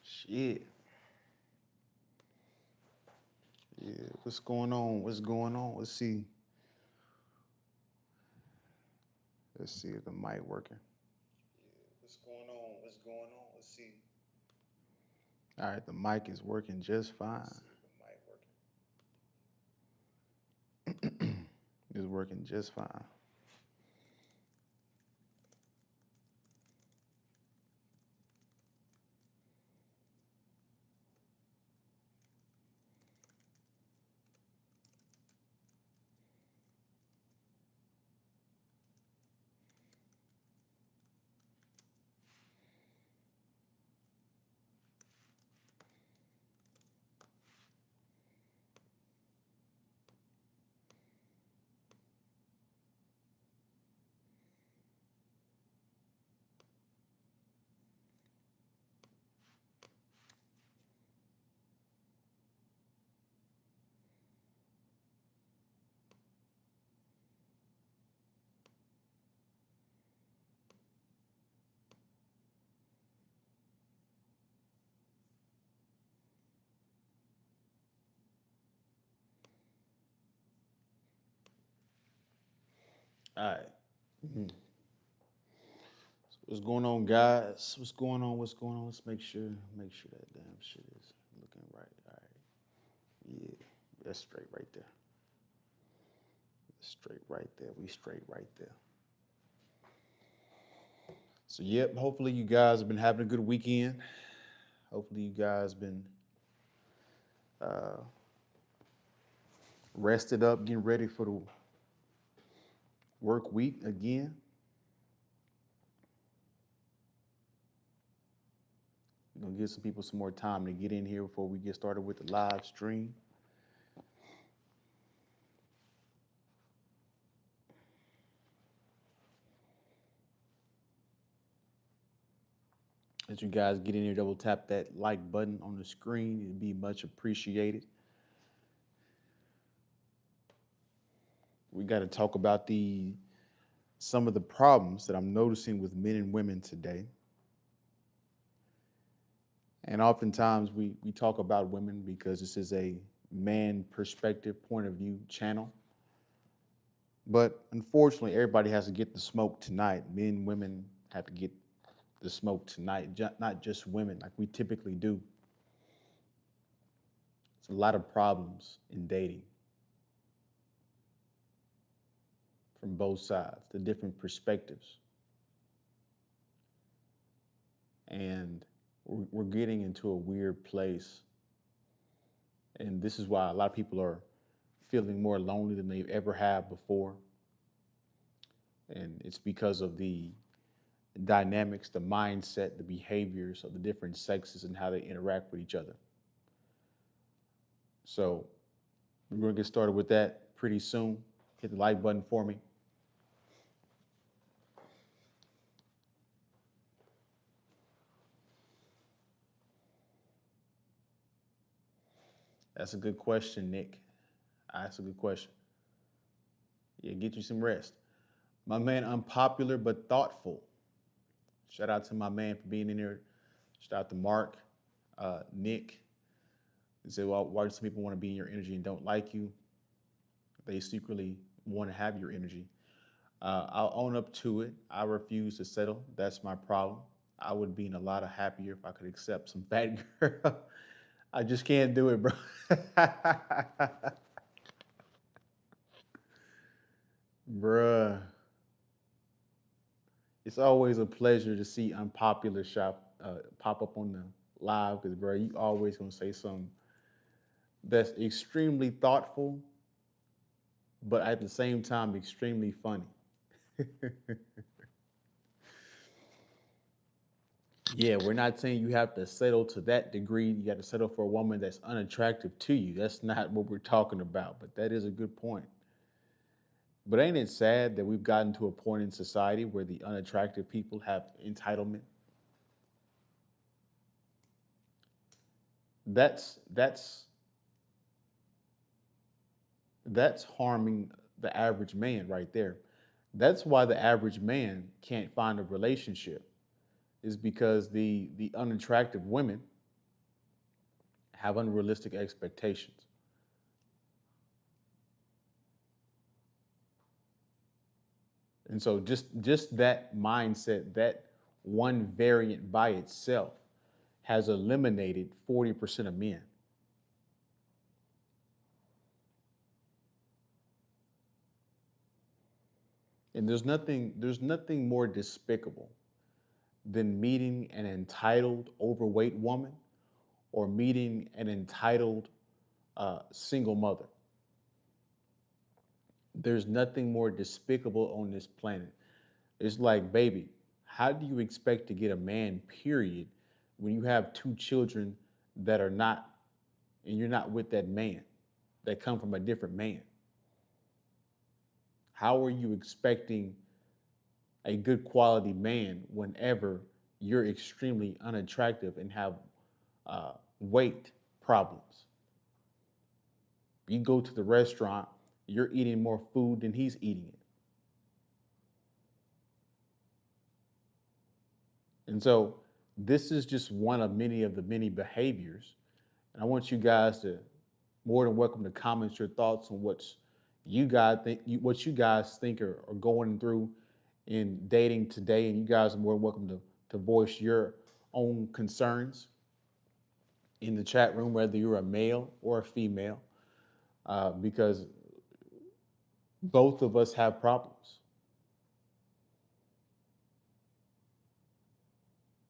Shit. Yeah. What's going on? What's going on? Let's see if the mic working. What's going on? What's going on? Let's see. All right, the mic is working just fine. Let's see if the mic working. It's working just fine. All right. Mhm. What's going on, guys? What's going on? What's going on? Let's make sure that damn shit is looking right. All right. Yeah, that's straight right there. Straight right there. We straight right there. So yep, hopefully you guys have been having a good weekend. Hopefully you guys been uh, rested up, getting ready for the work week again. We're gonna give some people some more time to get in here before we get started with the live stream. As you guys get in here, double tap that like button on the screen. It'd be much appreciated. We got to talk about the some of the problems that I'm noticing with men and women today. And oftentimes we talk about women because this is a man perspective point of view channel. But unfortunately, everybody has to get the smoke tonight. Men, women have to get the smoke tonight, not just women like we typically do. It's a lot of problems in dating from both sides, the different perspectives. And we're getting into a weird place. And this is why a lot of people are feeling more lonely than they've ever have before. And it's because of the dynamics, the mindset, the behaviors of the different sexes and how they interact with each other. So we're going to get started with that pretty soon. Hit the like button for me. That's a good question, Nick. That's a good question. Yeah, get you some rest. My man, unpopular but thoughtful. Shout out to my man for being in there. Shout out to Mark, Nick. He said, well, why do some people want to be in your energy and don't like you? They secretly want to have your energy. I'll own up to it. I refuse to settle. That's my problem. I would be in a lot of happier if I could accept some fat girl. I just can't do it, bro. Bruh. It's always a pleasure to see unpopular shop pop up on the live because, bro, you always gonna say something that's extremely thoughtful, but at the same time extremely funny. Yeah, we're not saying you have to settle to that degree. You got to settle for a woman that's unattractive to you. That's not what we're talking about, but that is a good point. But ain't it sad that we've gotten to a point in society where the unattractive people have entitlement? That's that's that's harming the average man right there. That's why the average man can't find a relationship is because the unattractive women have unrealistic expectations. And so just that mindset, that one variant by itself has eliminated 40% of men. And there's nothing more despicable than meeting an entitled overweight woman or meeting an entitled single mother. There's nothing more despicable on this planet. It's like, baby, how do you expect to get a man, period, when you have two children that are not, and you're not with that man, that come from a different man? How are you expecting a good quality man whenever you're extremely unattractive and have weight problems? You go to the restaurant, you're eating more food than he's eating it. And so this is just one of many of the many behaviors. And I want you guys to more than welcome to comment your thoughts on what you guys think are going through in dating today. And you guys are more than welcome to voice your own concerns in the chat room, whether you're a male or a female, because both of us have problems.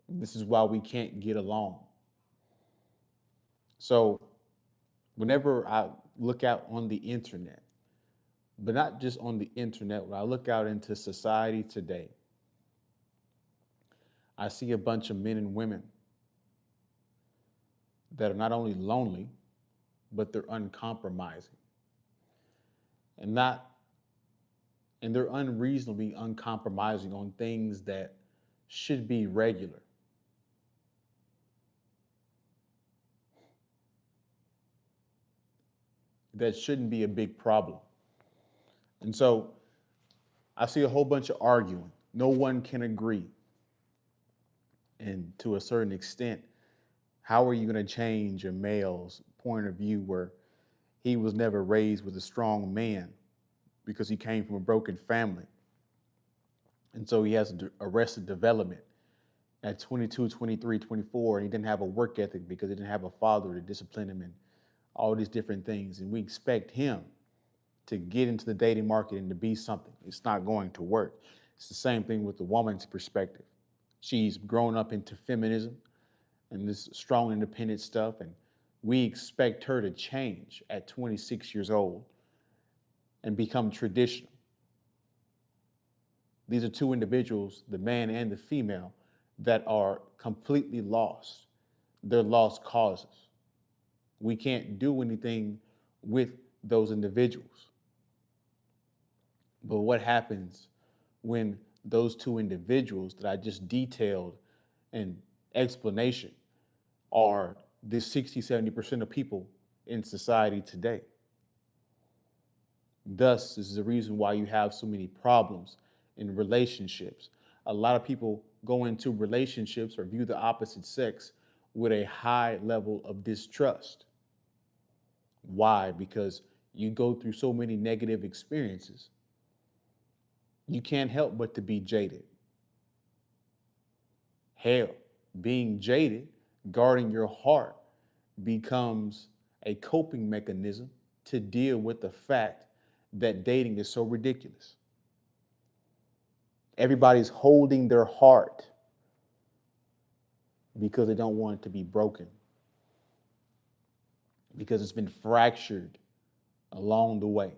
This is why we can't get along. So, whenever I look out on the internet, but not just on the internet, when I look out into society today, I see a bunch of men and women that are not only lonely, but they're uncompromising. And not and they're unreasonably uncompromising on things that should be regular. That shouldn't be a big problem. And so I see a whole bunch of arguing. No one can agree. And to a certain extent, how are you going to change a male's point of view where he was never raised with a strong man because he came from a broken family? And so he has arrested development at 22, 23, 24, and he didn't have a work ethic because he didn't have a father to discipline him and all these different things. And we expect him to get into the dating market and to be something. It's not going to work. It's the same thing with the woman's perspective. She's grown up into feminism and this strong independent stuff, and we expect her to change at 26 years old and become traditional. These are two individuals, the man and the female, that are completely lost. They're lost causes. We can't do anything with those individuals. But what happens when those two individuals that I just detailed in explanation are the 60, 70% of people in society today? Thus, this is the reason why you have so many problems in relationships. A lot of people go into relationships or view the opposite sex with a high level of distrust. Why? Because you go through so many negative experiences. You can't help but to be jaded. Hell, being jaded, guarding your heart, becomes a coping mechanism to deal with the fact that dating is so ridiculous. Everybody's holding their heart because they don't want it to be broken, because it's been fractured along the way.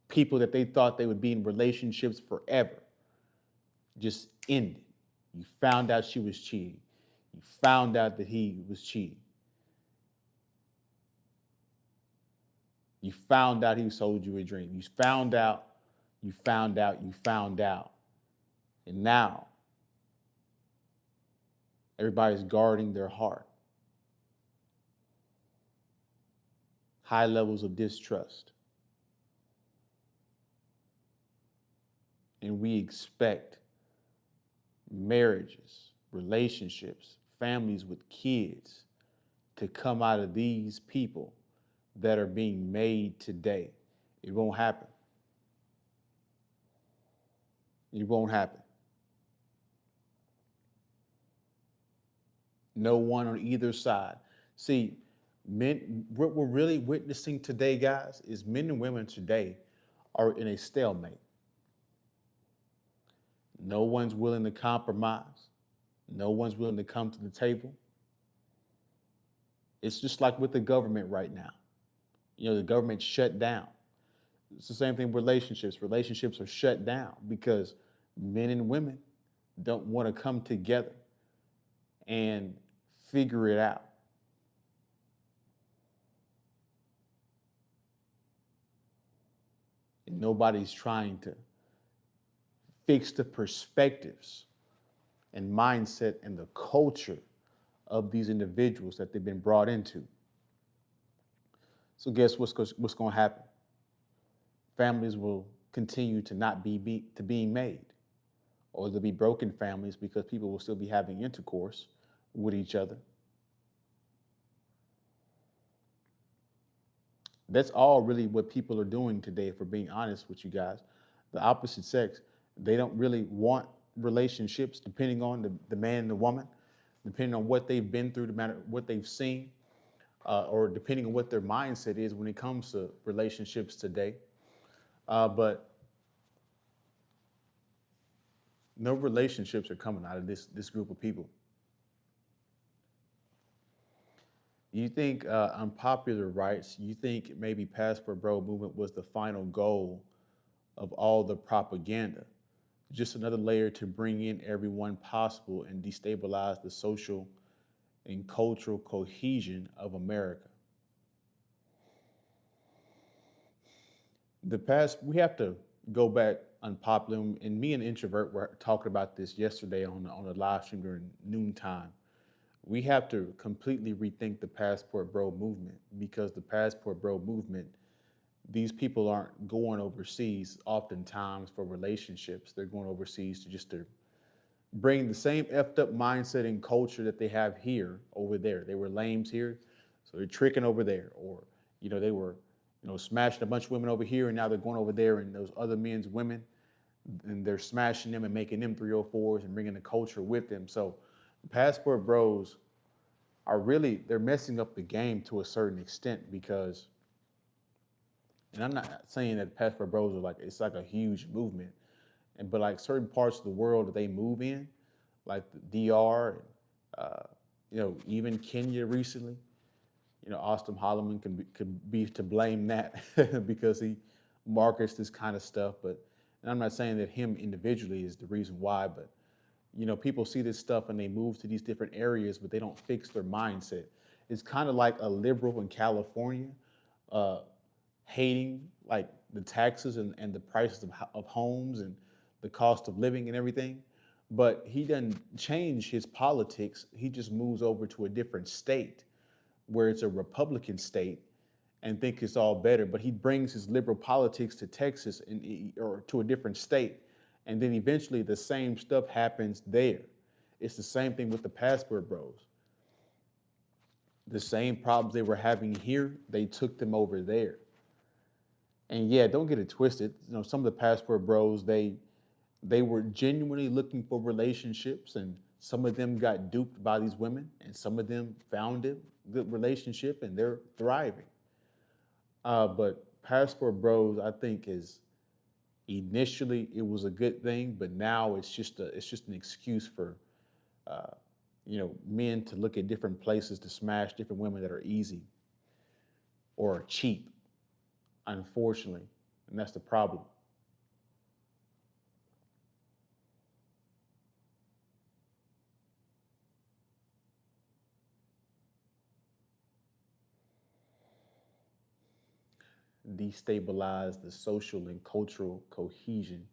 People that they thought they would be in relationships forever just ended. You found out she was cheating. You found out that he was cheating. You found out he sold you a dream. You found out, you found out, you found out. And now everybody's guarding their heart. High levels of distrust. And we expect marriages, relationships, families with kids to come out of these people that are being made today. It won't happen. It won't happen. No one on either side. See, men, what we're really witnessing today, guys, is men and women today are in a stalemate. No one's willing to compromise. No one's willing to come to the table. It's just like with the government right now. You know, the government shut down. It's the same thing with relationships. Relationships are shut down because men and women don't want to come together and figure it out. And nobody's trying to fix the perspectives and mindset and the culture of these individuals that they've been brought into. So guess what's going to happen? Families will continue to not to being made, or there'll be broken families because people will still be having intercourse with each other. That's all really what people are doing today, if we're being honest with you guys. The opposite sex, they don't really want relationships depending on the man and the woman, depending on what they've been through, no matter what they've seen, or depending on what their mindset is when it comes to relationships today. But no relationships are coming out of this group of people. You think unpopular rights, you think maybe Passport Bro movement was the final goal of all the propaganda, just another layer to bring in everyone possible and destabilize the social and cultural cohesion of America. We have to go back unpopular, and me and Introvert were talking about this yesterday on a live stream during noontime. We have to completely rethink the Passport Bro movement, because the Passport Bro movement, these people aren't going overseas oftentimes for relationships. They're going overseas to bring the same effed up mindset and culture that they have here over there. They were lames here, so they're tricking over there. Or, they were, smashing a bunch of women over here, and now they're going over there and those other men's women, and they're smashing them and making them 304s and bringing the culture with them. So Passport Bros they're messing up the game to a certain extent, because, and I'm not saying that Passport Bros it's like a huge movement, but like certain parts of the world that they move in, like the DR, and even Kenya recently, Austin Holloman could be to blame that because he markets this kind of stuff. But, and I'm not saying that him individually is the reason why, but people see this stuff and they move to these different areas, but they don't fix their mindset. It's kind of like a liberal in California uh, hating like the taxes and the prices of homes and the cost of living and everything. But he doesn't change his politics. He just moves over to a different state where it's a Republican state and think it's all better. But he brings his liberal politics to Texas or to a different state. And then eventually the same stuff happens there. It's the same thing with the Passport Bros. The same problems they were having here, they took them over there. And yeah, don't get it twisted. Some of the Passport Bros, they were genuinely looking for relationships, and some of them got duped by these women, and some of them found a good relationship and they're thriving. But Passport Bros, I think, is initially it was a good thing, but now it's just an excuse for men to look at different places to smash different women that are easy or cheap, unfortunately, and that's the problem. Destabilize the social and cultural cohesion.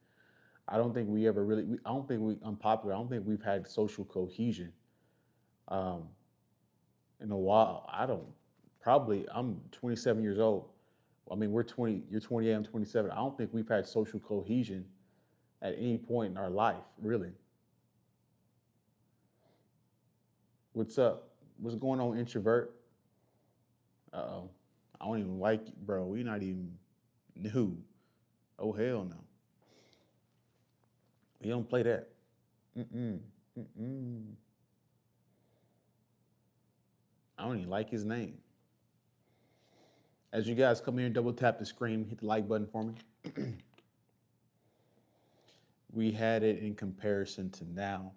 I don't think we ever really. I don't think we unpopular. I don't think we've had social cohesion um, in a while. I don't. Probably. I'm 27 years old. I mean, we're 20. You're 28. I'm 27. I don't think we've had social cohesion at any point in our life, really. What's up? What's going on, introvert? Uh-oh. I don't even like you, bro. We not even new. Oh, hell no. We don't play that. Mm-mm. Mm-mm. I don't even like his name. As you guys come here and double tap the screen, hit the like button for me. We had it in comparison to now.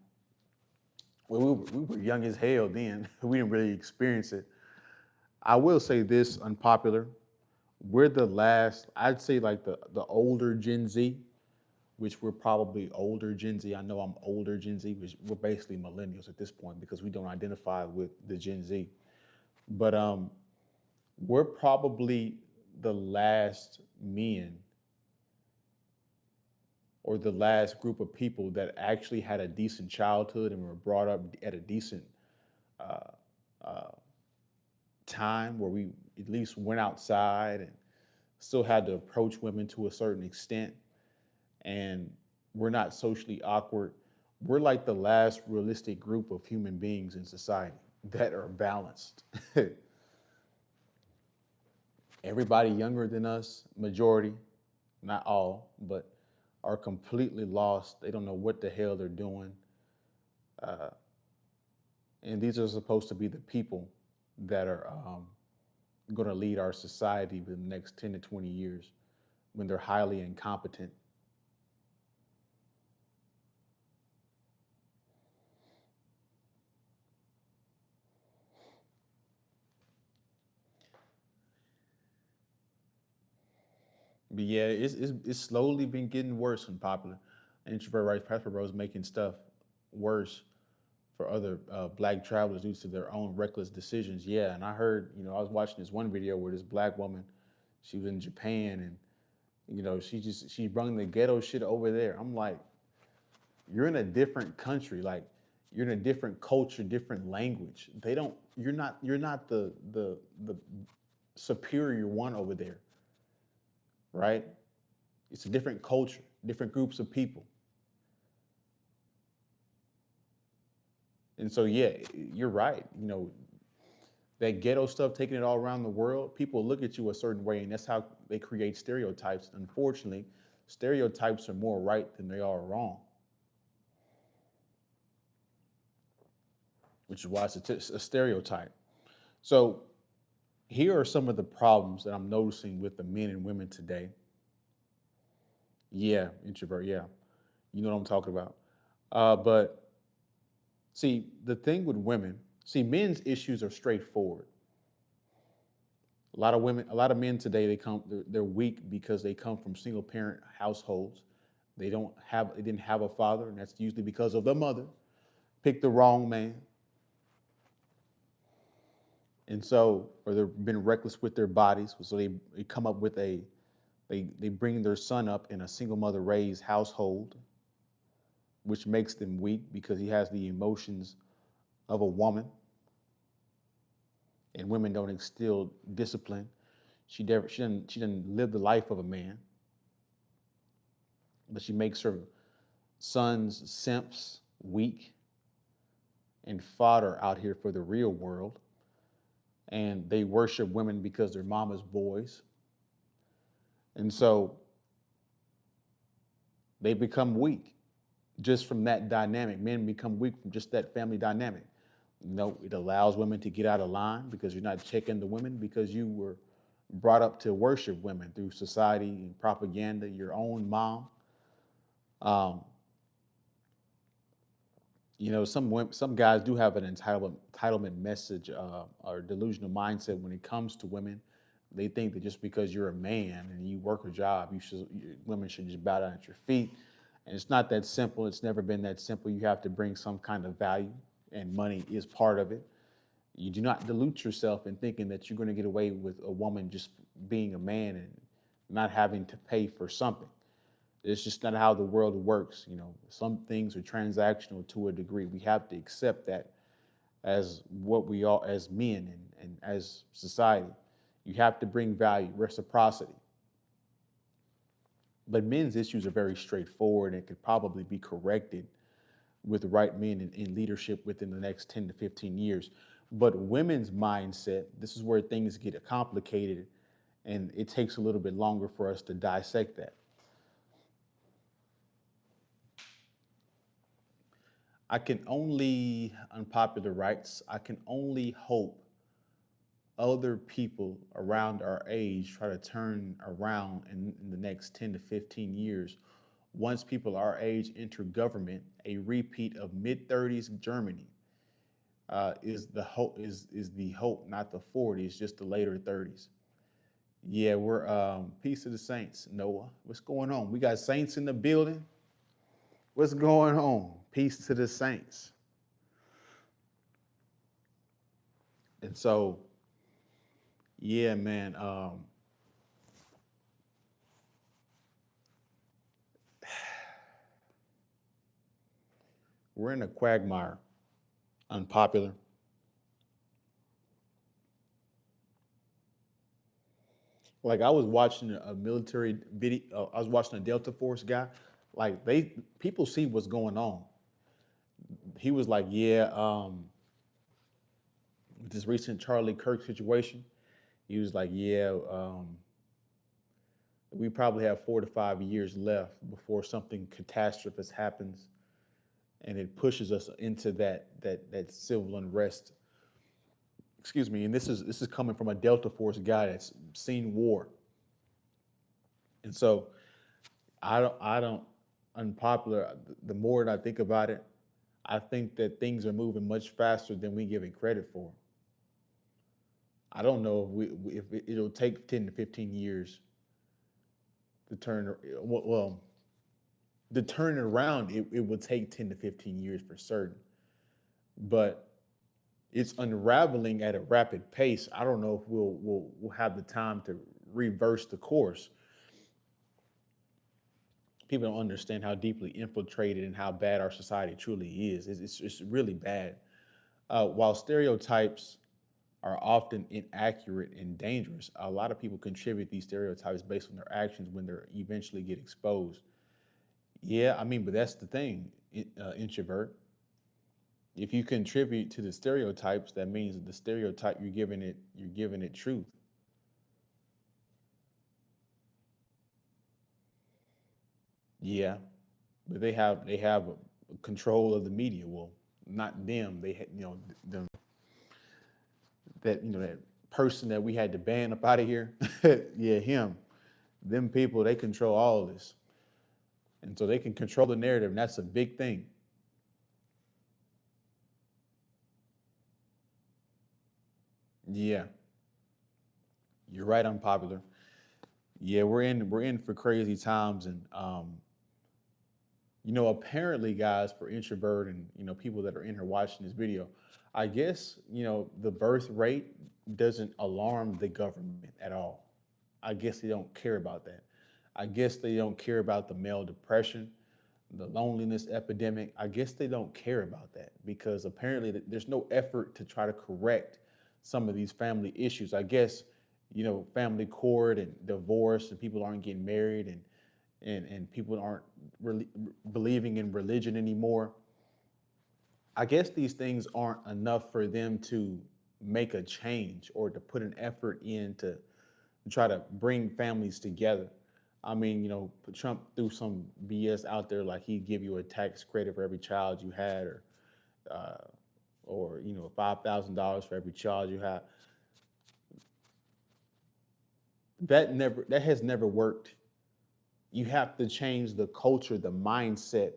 Well, we were young as hell then. We didn't really experience it. I will say this unpopular. We're the last, I'd say like the older Gen Z, which we're probably older Gen Z. I know I'm older Gen Z, which we're basically millennials at this point because we don't identify with the Gen Z. But we're probably the last men or the last group of people that actually had a decent childhood and were brought up at a decent uh, uh, time where we at least went outside and still had to approach women to a certain extent. And we're not socially awkward. We're like the last realistic group of human beings in society that are balanced. Everybody younger than us, majority, not all, but are completely lost. They don't know what the hell they're doing. Uh, and these are supposed to be the people that are going to lead our society within the next 10 to 20 years when they're highly incompetent. But yeah, it's slowly been getting worse and popular. Introvert Rights Passport Bro is making stuff worse for other black travelers due to their own reckless decisions. Yeah, and I heard, I was watching this one video where this black woman, she was in Japan and, she brung the ghetto shit over there. I'm like, you're in a different country, like you're in a different culture, different language. You're not the superior one over there, right? It's a different culture, different groups of people. And so, yeah, you're right. That ghetto stuff, taking it all around the world, people look at you a certain way, and that's how they create stereotypes. Unfortunately, stereotypes are more right than they are wrong, which is why it's a stereotype. So, here are some of the problems that I'm noticing with the men and women today. Yeah, introvert, yeah. You know what I'm talking about. But see, the thing with women, see, men's issues are straightforward. A lot of men today, they're weak because they come from single parent households. They didn't have a father, and that's usually because of the mother picked the wrong man, and so or they've been reckless with their bodies, so they come up with they bring their son up in a single mother raised household, which makes them weak because he has the emotions of a woman, and women don't instill discipline. She doesn't live the life of a man, but she makes her sons simps weak and fodder out here for the real world. And they worship women because they're mama's boys. And so they become weak just from that dynamic. Men become weak from just that family dynamic. It allows women to get out of line because you're not checking the women because you were brought up to worship women through society and propaganda, your own mom. Um, some guys do have an entitlement message or delusional mindset when it comes to women. They think that just because you're a man and you work a job, women should just bow down at your feet. And it's not that simple. It's never been that simple. You have to bring some kind of value, and money is part of it. You do not dilute yourself in thinking that you're going to get away with a woman just being a man and not having to pay for something. It's just not how the world works. Some things are transactional to a degree. We have to accept that as what we are as men and as society. You have to bring value, reciprocity. But men's issues are very straightforward and could probably be corrected with the right men in leadership within the next 10 to 15 years. But women's mindset, this is where things get complicated, and it takes a little bit longer for us to dissect that. I can only, unpopular rights, I can only hope other people around our age try to turn around in the next 10 to 15 years. Once people our age enter government, a repeat of mid 30s Germany is the hope, is the hope, not the 40s, just the later 30s. Yeah, we're peace to the saints, Noah. What's going on? We got saints in the building. What's going on? Peace to the saints. And so, yeah, man. We're in a quagmire. Unpopular. Like I was watching a military video. I was watching a Delta Force guy. Like people see what's going on. He was like, yeah, this recent Charlie Kirk situation. He was like, yeah, we probably have 4 to 5 years left before something catastrophic happens, and it pushes us into that civil unrest. Excuse me. And this is coming from a Delta Force guy that's seen war, and so I don't unpopular. The more that I think about it, I think that things are moving much faster than we give it credit for. I don't know if it'll take 10 to 15 years to turn well to turn it around. It will take 10 to 15 years for certain, but it's unraveling at a rapid pace. I don't know if we'll have the time to reverse the course. People don't understand how deeply infiltrated and how bad our society truly is. It's really bad. While stereotypes are often inaccurate and dangerous, a lot of people contribute these stereotypes based on their actions when they eventually get exposed. Yeah, I mean, but that's the thing, introvert. If you contribute to the stereotypes, that means that the stereotype you're giving it truth. Yeah, but they have control of the media. Well, not them. Them that person that we had to ban up out of here. Yeah, him. Them people, they control all of this, and so they can control the narrative, and that's a big thing. Yeah, you're right. Unpopular. Yeah, we're in for crazy times, and apparently, guys, for introvert and people that are in here watching this video, I guess the birth rate doesn't alarm the government at all. I guess they don't care about that. I guess they don't care about the male depression, the loneliness epidemic. I guess they don't care about that because apparently there's no effort to try to correct some of these family issues. I guess family court and divorce, and people aren't getting married, and people aren't really believing in religion anymore. I guess these things aren't enough for them to make a change or to put an effort in to try to bring families together. I mean, Trump threw some BS out there like he'd give you a tax credit for every child you had, uh, or $5,000 for every child you have. That has never worked. You have to change the culture, the mindset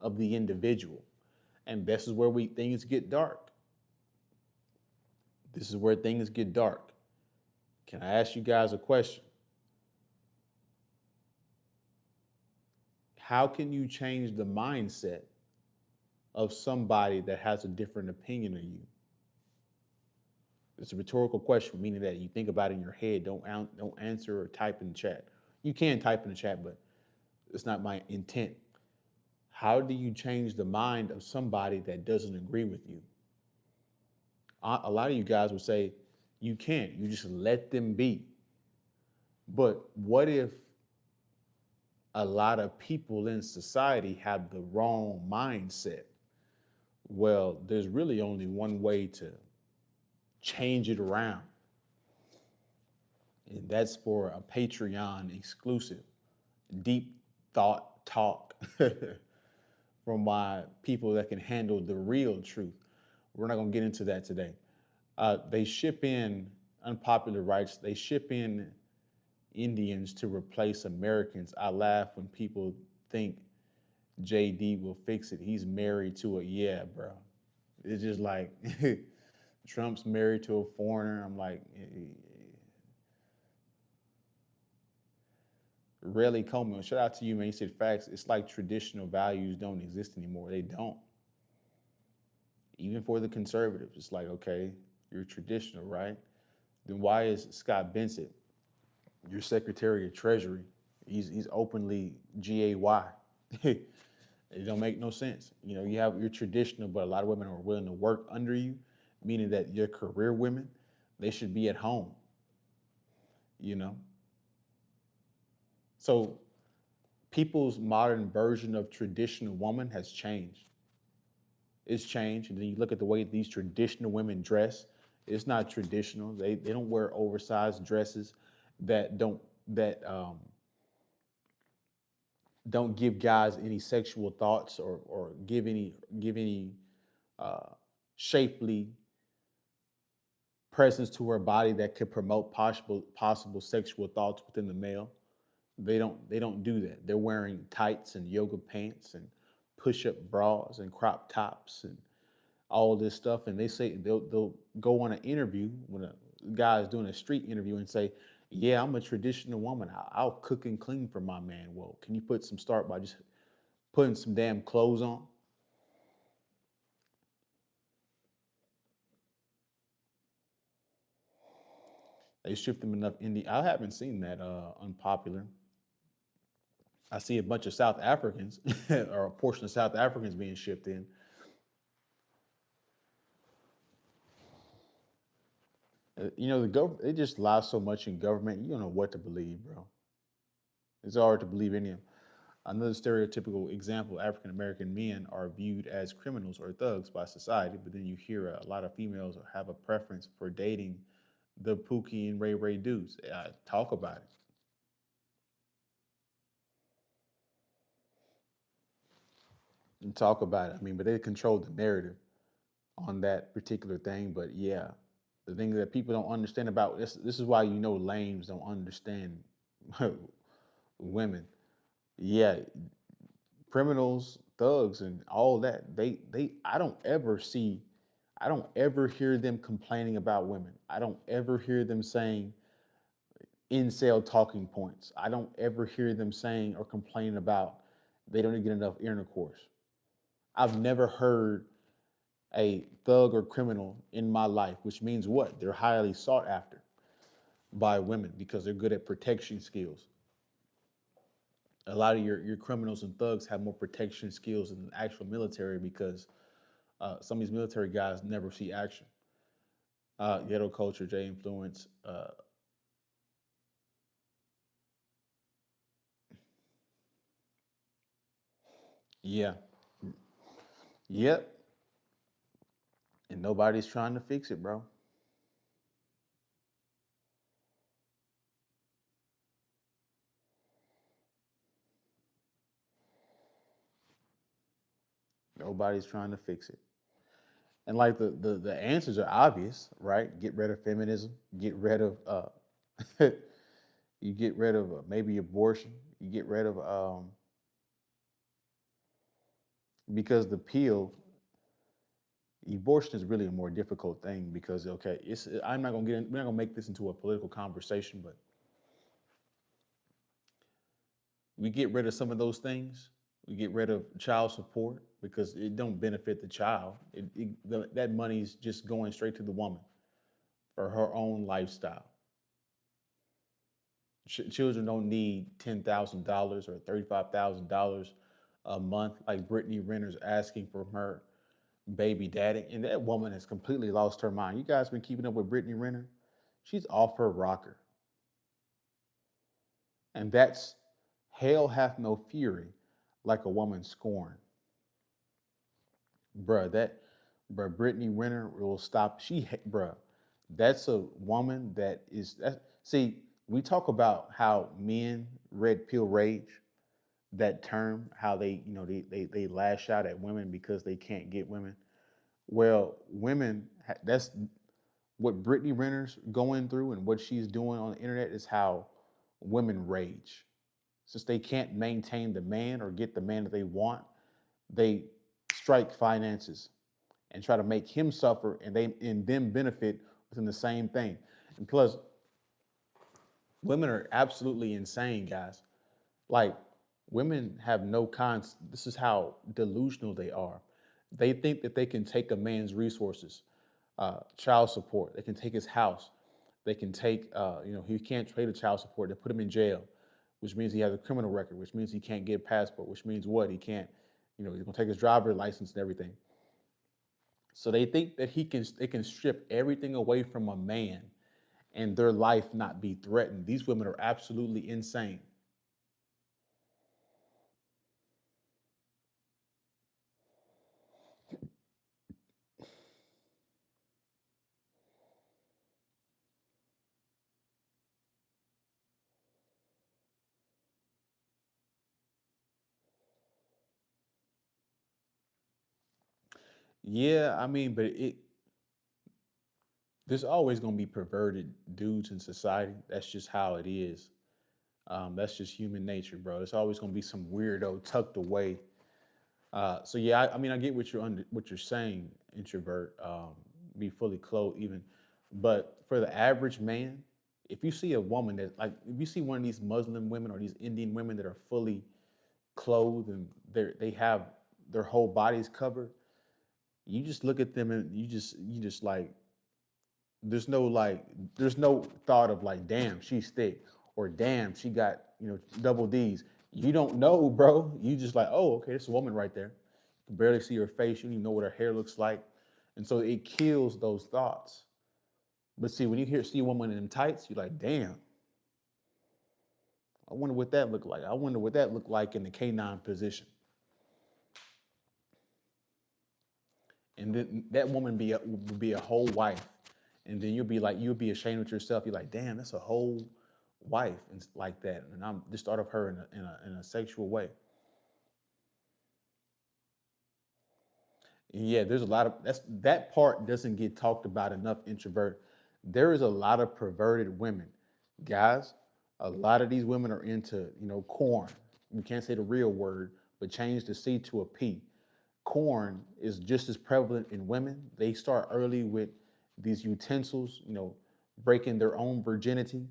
of the individual, and this is where we things get dark. This is where things get dark. Can I ask you guys a question? How can you change the mindset of somebody that has a different opinion of you? It's a rhetorical question, meaning that you think about it in your head. Don't answer or type in the chat. You can type in the chat, but it's not my intent. How do you change the mind of somebody that doesn't agree with you? A lot of you guys would say you can't. You just let them be. But what if a lot of people in society have the wrong mindset? Well, there's really only one way to change it around. And that's for a Patreon exclusive, deep thought talk from my people that can handle the real truth. We're not going to get into that today. They ship in unpopular rights. They ship in Indians to replace Americans. I laugh when people think JD will fix it. He's married to a, yeah, bro. It's just like Trump's married to a foreigner. I'm like, Rayleigh Coleman, shout out to you, man. You said facts. It's like traditional values don't exist anymore. They don't. Even for the conservatives, it's like, okay, you're traditional, right? Then why is Scott Bensett your Secretary of Treasury? He's openly GAY. It don't make no sense. You know, you're traditional, but a lot of women are willing to work under you, meaning that your career women, they should be at home. You know, so people's modern version of traditional woman has changed. It's changed, and then you look at the way these traditional women dress. It's not traditional. They don't wear oversized dresses that don't give guys any sexual thoughts or give any uh, shapely presence to her body that could promote possible sexual thoughts within the male. They don't do that. They're wearing tights and yoga pants and push up bras and crop tops and all this stuff. And they say they'll go on an interview when a guy is doing a street interview and say, "Yeah, I'm a traditional woman. I'll cook and clean for my man." Well, can you put some start by just putting some damn clothes on? They shift them enough indie. I haven't seen that unpopular. I see a bunch of South Africans or a portion of South Africans being shipped in. You know, the government, they just lie so much in government. You don't know what to believe, bro. It's hard to believe any of them. Another stereotypical example, African American men are viewed as criminals or thugs by society, but then you hear a lot of females have a preference for dating the Pookie and Ray Ray dudes. Talk about it. And talk about it. I mean, but they control the narrative on that particular thing. But yeah, the thing that people don't understand about this is why you know lames don't understand women. Yeah, criminals, thugs, and all that. They I don't ever hear them complaining about women. I don't ever hear them saying incel talking points. I don't ever hear them saying or complaining about they don't get enough intercourse. I've never heard a thug or criminal in my life, which means what? They're highly sought after by women because they're good at protection skills. A lot of your criminals and thugs have more protection skills than the actual military because some of these military guys never see action. Ghetto culture, J influence. Yeah, yep. And nobody's trying to fix it, bro. Nobody's trying to fix it. And like the answers are obvious, right? Get rid of feminism. Get rid of you get rid of maybe abortion. You get rid of because the pill abortion is really a more difficult thing because okay, it's I'm not gonna get in, we're not gonna make this into a political conversation, but we get rid of some of those things. We get rid of child support because it don't benefit the child. That money's just going straight to the woman for her own lifestyle. Children don't need $10,000 or $35,000 a month like Brittany Renner's asking for her baby daddy. And that woman has completely lost her mind. You guys been keeping up with Brittany Renner? She's off her rocker. And that's hell hath no fury like a woman scorned. Bruh, Brittany Renner will stop. Bruh, That's a woman that is that. See, we talk about how men red pill rage, that term, how they, they lash out at women because they can't get women. Well, women, that's what Brittany Renner's going through and what she's doing on the internet is how women rage. Since they can't maintain the man or get the man that they want, they strike finances and try to make him suffer and them benefit within the same thing. And plus, women are absolutely insane, guys. Like, women have no cons. This is how delusional they are. They think that they can take a man's resources, child support. They can take his house. They can take, he can't pay the child support. They put him in jail, which means he has a criminal record, which means he can't get a passport, which means what? He can't, he's gonna take his driver's license and everything. So they think that they can strip everything away from a man and their life not be threatened. These women are absolutely insane. Yeah, I mean, but there's always gonna be perverted dudes in society. That's just how it is. That's just human nature, bro. There's always gonna be some weirdo tucked away. So yeah, I mean, I get what you're saying, introvert, be fully clothed even, but for the average man, if you see a woman that like, if you see one of these Muslim women or these Indian women that are fully clothed and they have their whole bodies covered, you just look at them and you just like there's no like there's no thought of like damn she's thick or damn she got double D's. You don't know, bro. You just like, oh, okay, it's a woman right there. You can barely see her face. You don't even know what her hair looks like, and so it kills those thoughts. But see, when you see a woman in them tights, you're like, damn. I wonder what that looked like. I wonder what that looked like in the canine position. And then that woman would be a whole wife, and then you'll be ashamed of yourself. You're like, damn, that's a whole wife and like that, and I'm just thought of her in a sexual way. And yeah, there's a lot of that part doesn't get talked about enough. Introvert. There is a lot of perverted women, guys. A lot of these women are into corn. We can't say the real word, but change the C to a P. Corn is just as prevalent in women. They start early with these utensils, breaking their own virginity.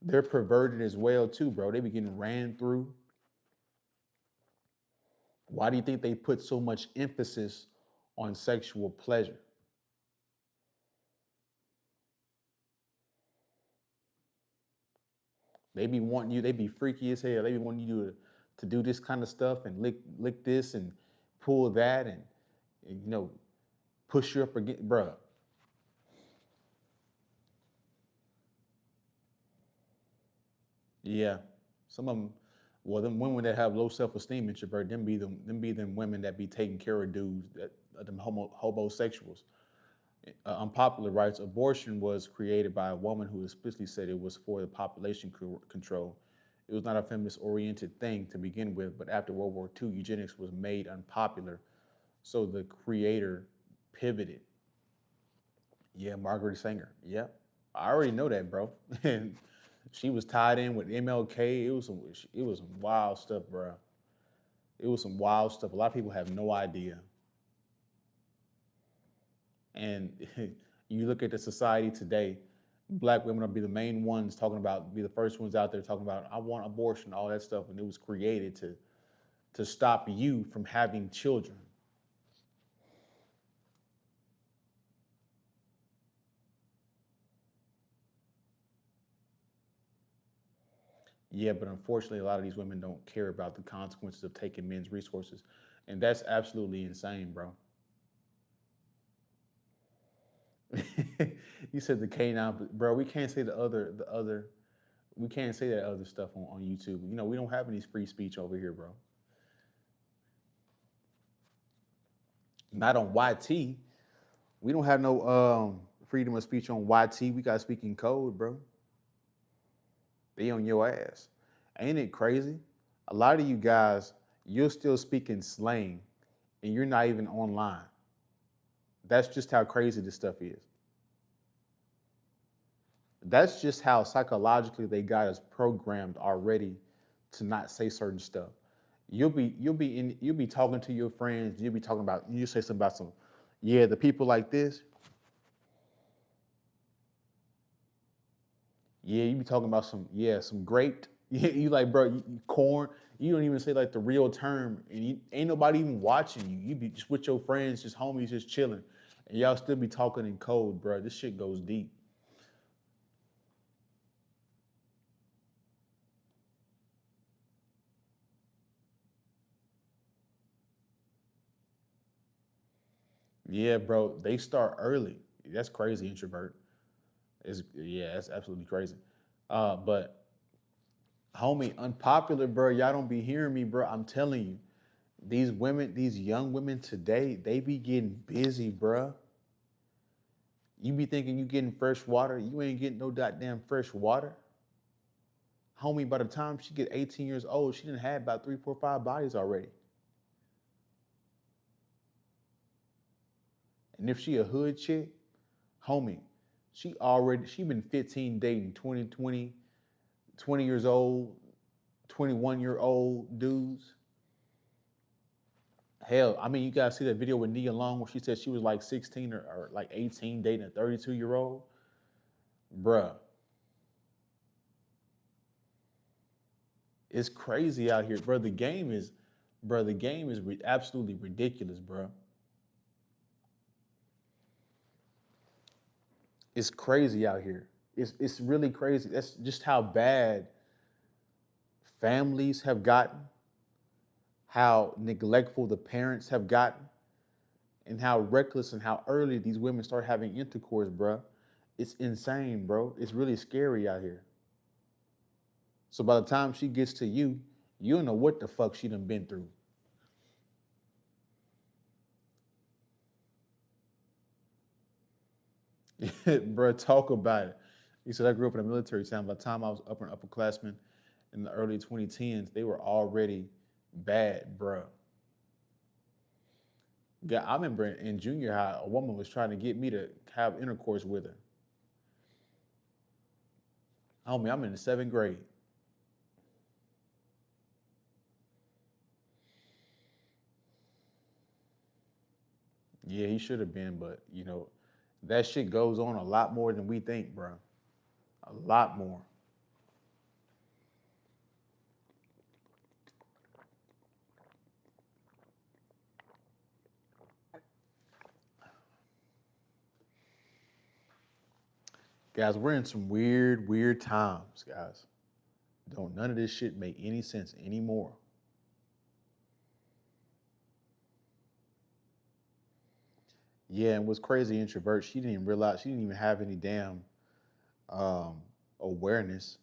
They're perverted as well too, bro. They be getting ran through. Why do you think they put so much emphasis on sexual pleasure? They be wanting you. They be freaky as hell. They be wanting you to do this kind of stuff and lick this and pull that and push you up against, bro. Yeah, some of them. Well, them women that have low self esteem, introvert, them women that be taking care of dudes, that them homosexuals. Unpopular writes, abortion was created by a woman who explicitly said it was for the population control. It was not a feminist oriented thing to begin with, but after World War II, eugenics was made unpopular. So the creator pivoted. Yeah, Margaret Sanger. Yep. I already know that, bro. And she was tied in with MLK. It was some wild stuff, bro. It was some wild stuff. A lot of people have no idea. And you look at the society today, black women will be the main ones talking about, be the first ones out there talking about, I want abortion, all that stuff. And it was created to stop you from having children. Yeah, but unfortunately, a lot of these women don't care about the consequences of taking men's resources. And that's absolutely insane, bro. You said the canine, bro. We can't say we can't say that other stuff on YouTube. We don't have any free speech over here, bro. Not on YT. We don't have no freedom of speech on YT. We got speaking code, bro. They on your ass. Ain't it crazy? A lot of you guys, you're still speaking slang and you're not even online. That's just how crazy this stuff is. That's just how psychologically they got us programmed already to not say certain stuff. You'll be talking to your friends, you'll be talking about you say something about some, yeah, the people like this. Yeah, you be talking about some, yeah, some grape. Yeah, you like, bro, corn. You don't even say like the real term, and ain't nobody even watching you. You be just with your friends, just homies, just chilling, and y'all still be talking in code, bro. This shit goes deep. Yeah, bro, they start early. That's crazy, introvert. Is yeah, that's absolutely crazy. But homie, unpopular, bro. Y'all don't be hearing me, bro. I'm telling you, these women, these young women today, they be getting busy, bro. You be thinking you getting fresh water. You ain't getting no goddamn fresh water. Homie, by the time she get 18 years old, she didn't have about 3, 4, 5 bodies already. And if she a hood chick, homie, she been 15 dating 20 years old, 21-year-old dudes. Hell, I mean, you guys see that video with Nia Long where she said she was like 16 or like 18 dating a 32-year-old? Bruh, it's crazy out here, bro. The game is absolutely ridiculous, bro. It's crazy out here. It's really crazy. That's just how bad families have gotten, how neglectful the parents have gotten, and how reckless and how early these women start having intercourse, bro. It's insane, bro. It's really scary out here. So by the time she gets to you, you don't know what the fuck she done been through. Bro, talk about it. He said I grew up in a military town. By the time I was upperclassmen in the early 2010s, they were already bad, bro. Yeah, I remember in junior high, a woman was trying to get me to have intercourse with her. Homie, I'm in the 7th grade. Yeah, he should have been, but that shit goes on a lot more than we think, bro. A lot more. Guys, we're in some weird, weird times, guys. Don't none of this shit make any sense anymore. Yeah, and what's crazy, introvert, she didn't even realize she didn't even have any damn um, awareness.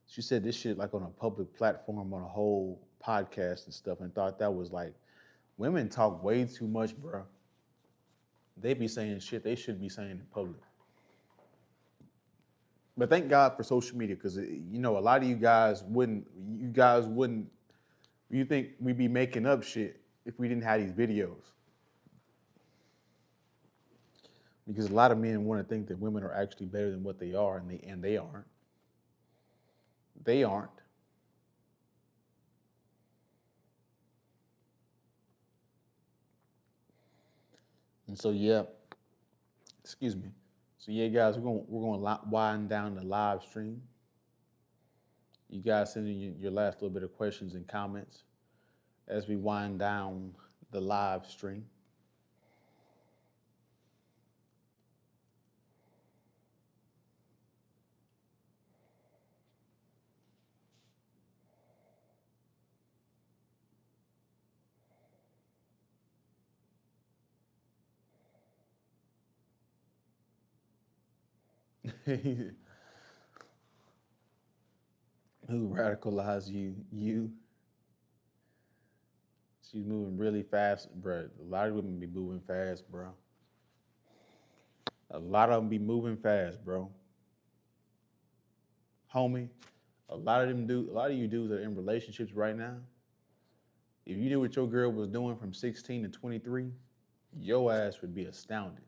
She said this shit like on a public platform on a whole podcast and stuff, and thought that was like women talk way too much, bro. They be saying shit they should be saying in public. But thank God for social media because a lot of you guys wouldn't. You think we'd be making up shit if we didn't have these videos? Because a lot of men want to think that women are actually better than what they are, and they aren't. They aren't. And so yeah, excuse me. So yeah, guys, we're gonna wind down the live stream. You guys send in your last little bit of questions and comments as we wind down the live stream. Who radicalized you? You. She's moving really fast, bro. A lot of women be moving fast, bro. A lot of them be moving fast, bro. Homie, a lot of you dudes that are in relationships right now, if you knew what your girl was doing from 16 to 23, your ass would be astounded.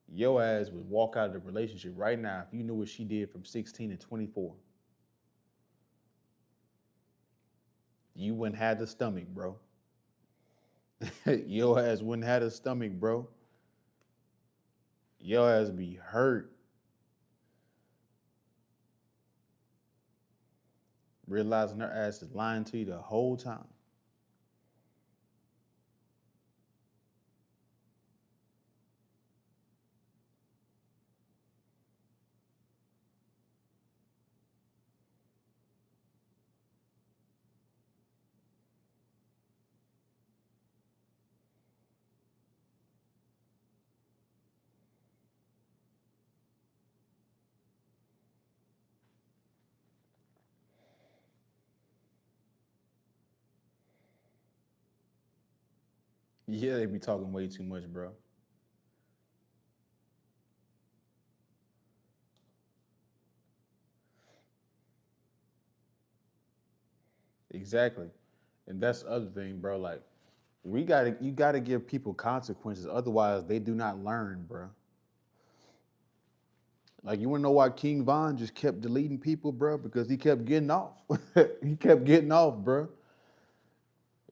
Your ass would walk out of the relationship right now if you knew what she did from 16 to 24. You wouldn't have the stomach, bro. Your ass wouldn't have the stomach, bro. Your ass be hurt. Realizing her ass is lying to you the whole time. Yeah, they be talking way too much, bro. Exactly. And that's the other thing, bro. Like, you gotta give people consequences. Otherwise, they do not learn, bro. Like, you wanna know why King Von just kept deleting people, bro? Because he kept getting off. He kept getting off, bro.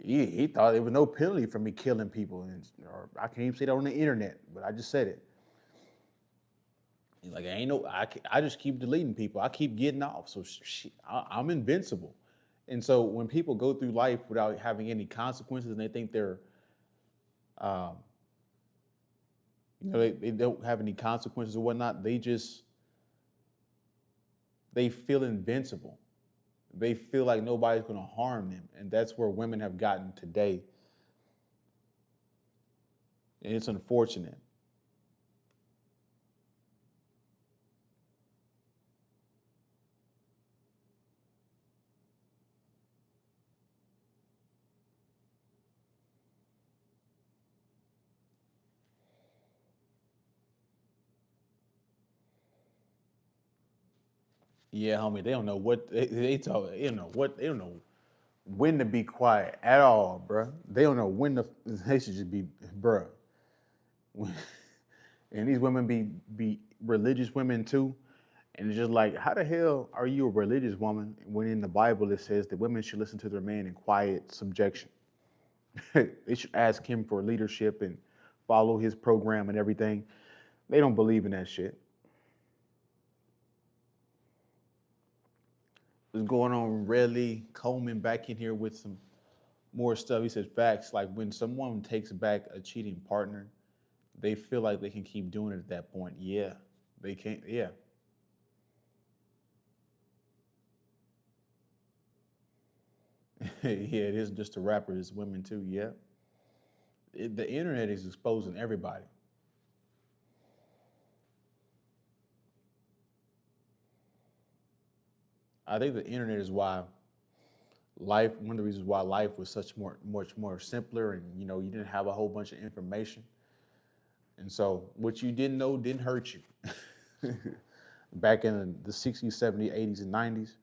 He thought there was no penalty for me killing people, and or I can't even say that on the internet, but I just said it. He's like, ain't no, I just keep deleting people. I keep getting off, so I'm invincible. And so when people go through life without having any consequences, and they think they're, um, they don't have any consequences or whatnot, they feel invincible. They feel like nobody's going to harm them, and that's where women have gotten today, and it's unfortunate. Yeah, homie, they don't know what they talk. They don't know what they don't know when to be quiet at all, bruh. They don't know when to. They should just be, bruh. And these women be religious women too, and it's just like, how the hell are you a religious woman when in the Bible it says that women should listen to their man in quiet subjection? They should ask him for leadership and follow his program and everything. They don't believe in that shit. What's going on, Redley Coleman back in here with some more stuff. He said facts like when someone takes back a cheating partner, they feel like they can keep doing it at that point. Yeah, they can't. Yeah, yeah. It isn't just a rapper; it's women too. Yeah, the internet is exposing everybody. I think the internet is why life. One of the reasons why life was much more simpler, and you didn't have a whole bunch of information, and so what you didn't know didn't hurt you. Back in the 60s, 70s, 80s, and 90s.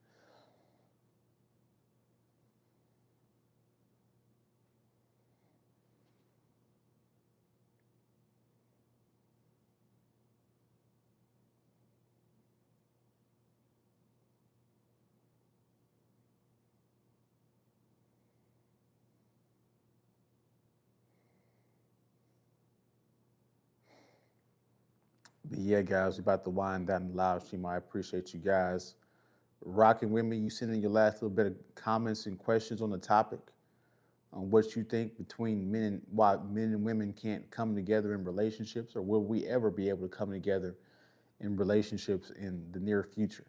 But yeah, guys, we're about to wind down the live stream. I appreciate you guys rocking with me. You sending your last little bit of comments and questions on the topic on what you think between men and why men and women can't come together in relationships, or will we ever be able to come together in relationships in the near future?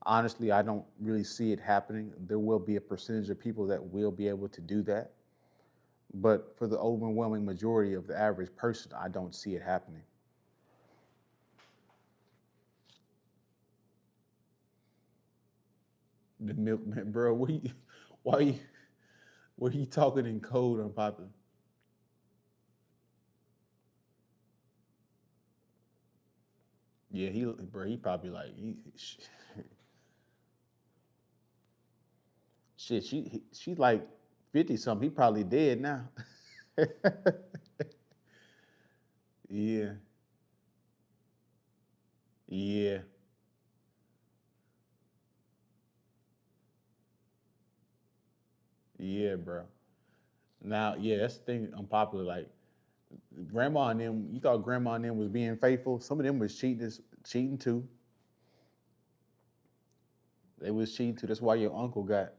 Honestly, I don't really see it happening. There will be a percentage of people that will be able to do that. But for the overwhelming majority of the average person, I don't see it happening. The milkman, bro, why you, why you talking in code, unpopular? Yeah, he probably like shit. She like 50 something. He probably dead now. Yeah, yeah, yeah, bro. Now, yeah, that's the thing. Unpopular. Like grandma and them. You thought grandma and them was being faithful. Some of them was cheating too. They was cheating too. That's why your uncle got.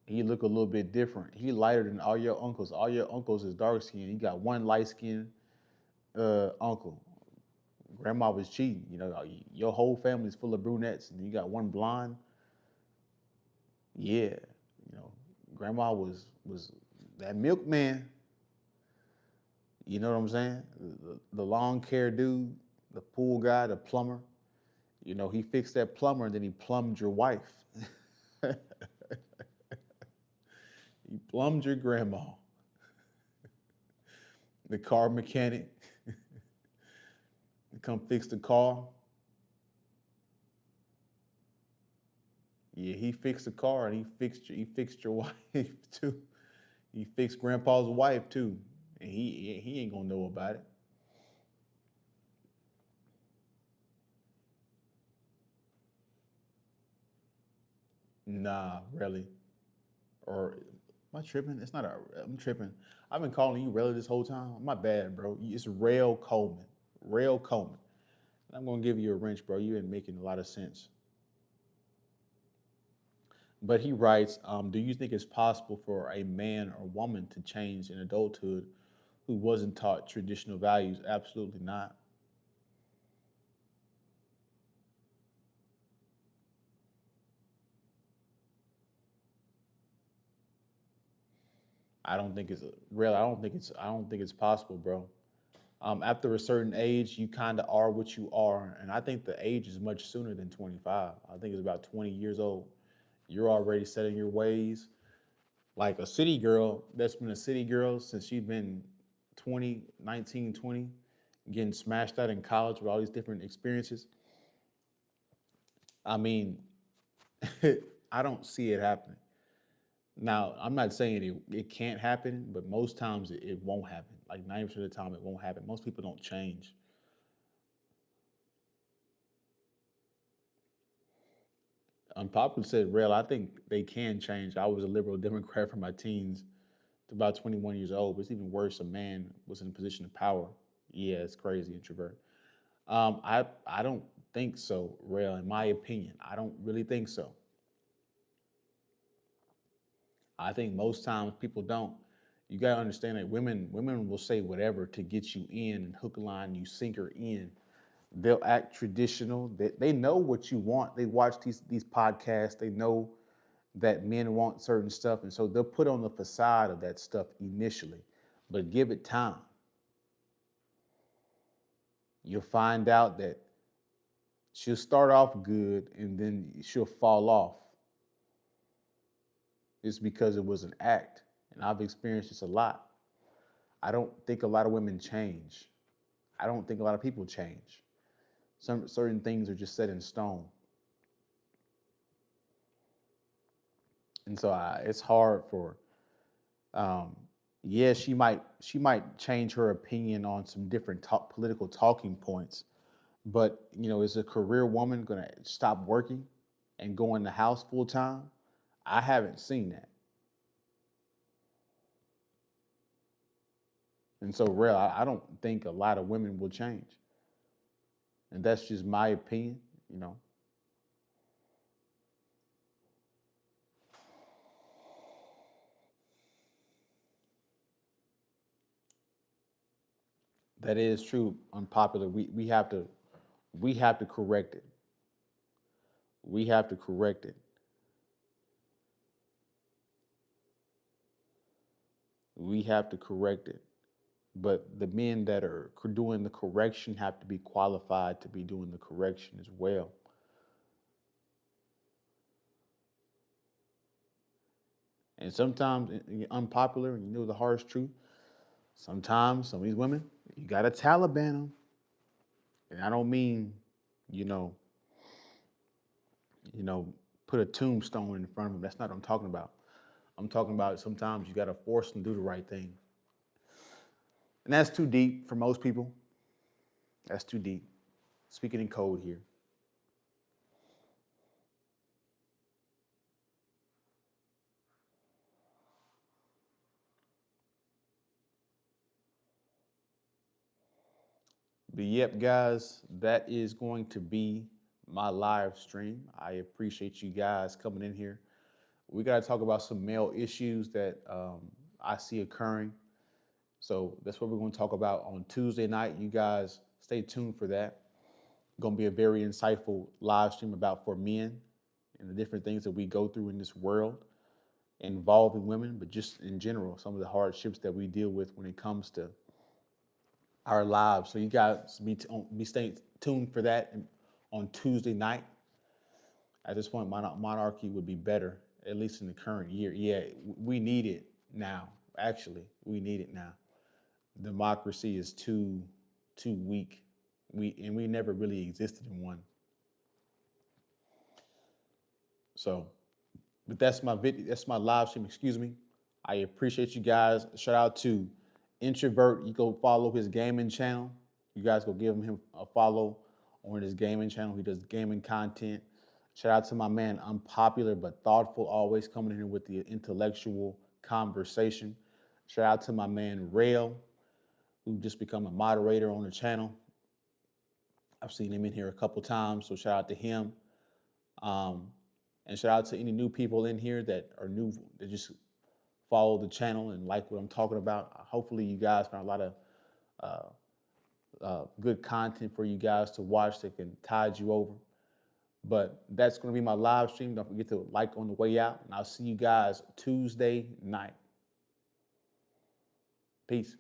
He look a little bit different. He lighter than all your uncles. All your uncles is dark skinned. You got one light skinned uncle. Grandma was cheating. You know, your whole family is full of brunettes, and you got one blonde. Yeah, you know, grandma was that milkman. You know what I'm saying? The lawn care dude, the pool guy, the plumber. You know, he fixed that plumber, and then he plumbed your wife. He plumbed your grandma. The car mechanic to come fix the car. Yeah, he fixed the car, and he fixed your wife too. He fixed grandpa's wife too, and he ain't gonna know about it. Nah, really. Or am I tripping? It's not a. I'm tripping. I've been calling you Relly this whole time. My bad, bro. It's Rail Coleman. Rail Coleman. I'm gonna give you a wrench, bro. You ain't making a lot of sense. But he writes, do you think it's possible for a man or woman to change in adulthood who wasn't taught traditional values? Absolutely not. I don't think it's real. I don't think it's possible, bro. After a certain age, you kind of are what you are, and I think the age is much sooner than 25. I think it's about 20 years old. You're already setting your ways. Like a city girl that's been a city girl since she's been 20, 19, 20, getting smashed out in college with all these different experiences. I mean, I don't see it happening. Now, I'm not saying it can't happen, but most times it won't happen. Like 90% of the time, it won't happen. Most people don't change. Unpopular said, "Real, I think they can change. I was a liberal Democrat from my teens to about 21 years old. But it's even worse. A man was in a position of power. Yeah, it's crazy, introvert. I don't think so, Real. In my opinion, I don't really think so. I think most times people don't. You gotta understand that women will say whatever to get you in and hook, line, you sinker in. They'll act traditional. They know what you want. They watch these podcasts. They know that men want certain stuff, and so they'll put on the facade of that stuff initially. But give it time. You'll find out that she'll start off good and then she'll fall off. It's because it was an act. And I've experienced this a lot. I don't think a lot of women change. I don't think a lot of people change. Some certain things are just set in stone. And so it's hard for um, yeah, she might change her opinion on some different political talking points, but is a career woman going to stop working and go in the house full time? I haven't seen that. And so, real, I don't think a lot of women will change. And that's just my opinion, you know. That is true, unpopular. We have to correct it. We have to correct it. We have to correct it. But the men that are doing the correction have to be qualified to be doing the correction as well. And sometimes, unpopular, you know the harsh truth. Sometimes some of these women, you gotta Taliban them, and I don't mean you know, you know, put a tombstone in front of them. That's not what I'm talking about. I'm talking about sometimes you got to force them to do the right thing. And that's too deep for most people. That's too deep. Speaking in code here. But yep, guys, that is going to be my live stream. I appreciate you guys coming in here. We got to talk about some male issues that I see occurring. So that's what we're going to talk about on Tuesday night. You guys stay tuned for that. Going to be a very insightful live stream about for men and the different things that we go through in this world involving women, but just in general, some of the hardships that we deal with when it comes to our lives. So you guys be staying tuned for that on Tuesday night. At this point, monarchy would be better, at least in the current year. Yeah, we need it now. Actually, we need it now. Democracy is too weak. We never really existed in one. So, but that's my video. That's my live stream. Excuse me. I appreciate you guys. Shout out to Introvert. You go follow his gaming channel. You guys go give him a follow on his gaming channel. He does gaming content. Shout out to my man, Unpopular but Thoughtful, always coming in here with the intellectual conversation. Shout out to my man, Rail, who just become a moderator on the channel. I've seen him in here a couple times, so shout out to him. And shout out to any new people in here that are new, that just follow the channel and like what I'm talking about. Hopefully you guys found a lot of good content for you guys to watch that can tide you over. But that's going to be my live stream. Don't forget to like on the way out. And I'll see you guys Tuesday night. Peace.